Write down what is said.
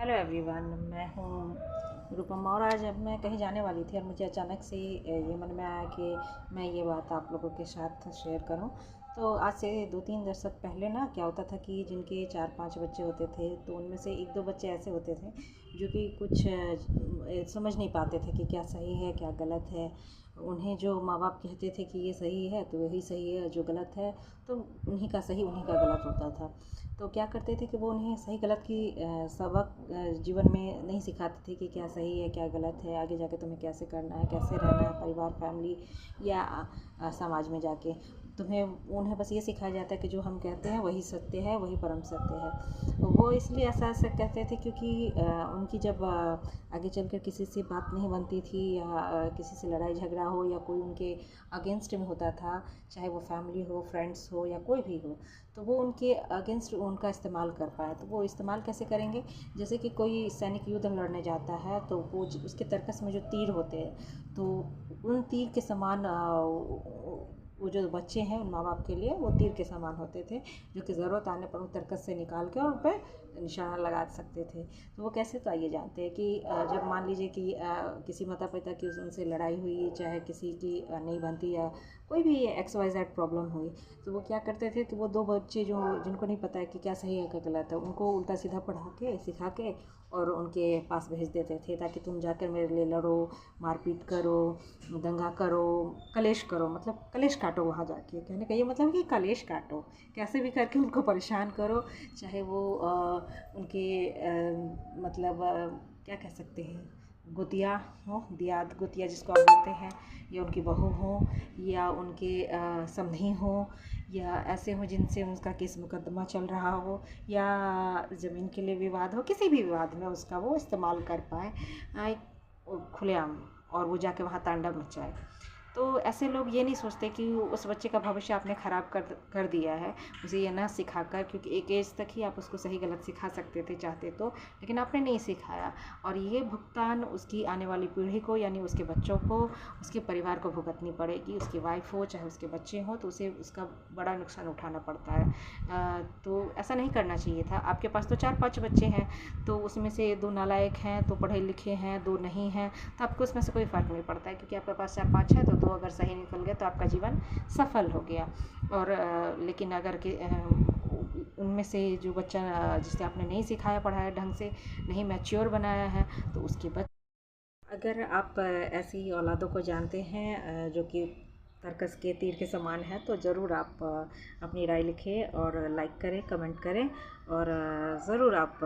Hello everyone, मैं हूँ रूपम और आज मैं कहीं जाने वाली थी और मुझे अचानक से ये मन में आया कि मैं ये बात आप लोगों के साथ शेयर करूँ। तो आज से 2-3 दशक पहले ना क्या होता था कि जिनके 4-5 बच्चे होते थे तो उनमें से 1-2 बच्चे ऐसे होते थे जो कि कुछ समझ नहीं पाते थे कि क्या सही है क्या गलत है। उन्हें जो माँ बाप कहते थे कि ये सही है तो यही सही है, जो गलत है तो उन्हीं का सही उन्हीं का गलत होता था। तो क्या करते थे कि वो उन्हें सही गलत की सबक जीवन में नहीं सिखाते थे कि क्या सही है क्या गलत है, आगे जाके तुम्हें कैसे करना है, कैसे रहना है परिवार फैमिली या समाज में जाके। तुम्हें उन्हें बस ये सिखाया जाता है कि जो हम कहते हैं वही सत्य है, वही परम सत्य है। तो वो इसलिए ऐसा ऐसा कहते थे क्योंकि उनकी जब आगे चलकर किसी से बात नहीं बनती थी या किसी से लड़ाई झगड़ा हो या कोई उनके अगेंस्ट में होता था, चाहे वो फैमिली हो, फ्रेंड्स हो या कोई भी हो, तो वो उनके अगेंस्ट उनका इस्तेमाल कर पाए। तो वो इस्तेमाल कैसे करेंगे? जैसे कि कोई सैनिक युद्ध लड़ने जाता है तो वो उसके तर्कस में जो तीर होते हैं तो उन तीर के समान वो जो बच्चे हैं उन माँ बाप के लिए वो तीर के समान होते थे, जो कि ज़रूरत आने पर वो तर्कस से निकाल के और उन पर निशाना लगा सकते थे। तो वो कैसे? तो आइए जानते हैं कि जब मान लीजिए कि किसी माता पिता की उनसे लड़ाई हुई, चाहे किसी की नहीं बनती या कोई भी XYZ प्रॉब्लम हुई, तो वो क्या करते थे कि वो दो बच्चे जो जिनको नहीं पता है कि क्या सही है क्या गलत है, उनको उल्टा सीधा पढ़ा के सिखा के और उनके पास भेज देते थे ताकि तुम जाकर मेरे लिए लड़ो, मारपीट करो, दंगा करो, कलेश करो, मतलब कलेश काटो। वहाँ जाके कहने का ये मतलब है कि कलेश काटो, कैसे भी करके उनको परेशान करो, चाहे वो उनके मतलब क्या कह सकते हैं, गोतिया हो, दियाद गोतिया जिसको आप बोलते हैं, या उनकी बहू हो या उनके समधी हो या ऐसे हो जिनसे उसका केस मुकदमा चल रहा हो या ज़मीन के लिए विवाद हो, किसी भी विवाद में उसका वो इस्तेमाल कर पाए खुलेआम, और वो जाके वहाँ तांडव मचाए। तो ऐसे लोग ये नहीं सोचते कि उस बच्चे का भविष्य आपने ख़राब कर दिया है, उसे ये ना सिखाकर, क्योंकि एक एज तक ही आप उसको सही गलत सिखा सकते थे चाहते तो, लेकिन आपने नहीं सिखाया, और ये भुगतान उसकी आने वाली पीढ़ी को यानी उसके बच्चों को, उसके परिवार को भुगतनी पड़ेगी। उसकी वाइफ हो चाहे उसके बच्चे हों तो उसे उसका बड़ा नुकसान उठाना पड़ता है। तो ऐसा नहीं करना चाहिए था। आपके पास तो 4-5 बच्चे हैं तो उसमें से 2 नालायक हैं, तो पढ़े लिखे हैं, 2 नहीं हैं, तो आपको उसमें से कोई फ़र्क नहीं पड़ता है, क्योंकि आपके पास 4-5 है तो 2 अगर सही निकल गए तो आपका जीवन सफल हो गया। और लेकिन अगर कि उनमें से जो बच्चा जिसे आपने नहीं सिखाया पढ़ाया ढंग से, नहीं मैच्योर बनाया है, तो उसके अगर आप ऐसी औलादों को जानते हैं जो कि तर्कस के तीर के समान है, तो ज़रूर आप अपनी राय लिखें और लाइक करें, कमेंट करें, और ज़रूर आप